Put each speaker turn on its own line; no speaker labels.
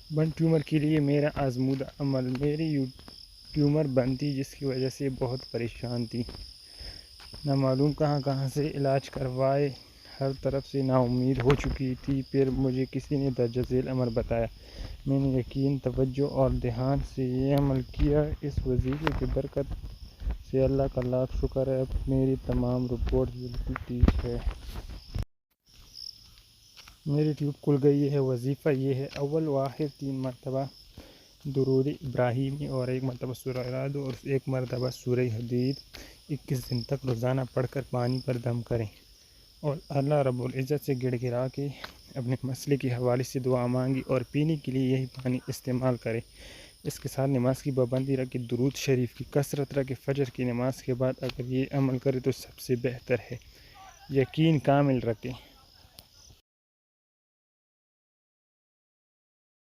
Burn tumour کے لیے میرا آزمودہ عمل، میری ٹیومر بن تھی جس کی وجہ سے بہت پریشان تھی، نہ معلوم کہاں کہاں سے علاج کروائے، ہر طرف سے نا امید ہو چکی تھی۔ پھر مجھے کسی نے درج ذیل عمل بتایا، میں نے یقین، توجہ اور دھیان سے یہ عمل کیا۔ اس وظیفے کی برکت سے اللہ کا لاکھ شکر ہے، اب میری تمام رپورٹ بالکل ٹھیک ہے۔ میری ٹیوب کھل گئی ہے۔ وظیفہ یہ ہے: اول و آخر 3 مرتبہ درود ابراہیمی اور 1 مرتبہ سورہ رعد اور 1 مرتبہ سورہ حدید 21 دن تک روزانہ پڑھ کر پانی پر دم کریں اور اللہ رب العزت سے گڑ گڑا کے اپنے مسئلے کے حوالے سے دعا مانگیں اور پینے کے لیے یہی پانی استعمال کریں۔ اس کے ساتھ نماز کی پابندی رکھیں، درود شریف کی کثرت رکھیں۔ فجر کی نماز کے بعد اگر یہ عمل کرے تو سب سے بہتر ہے۔ یقین کامل رکھیں۔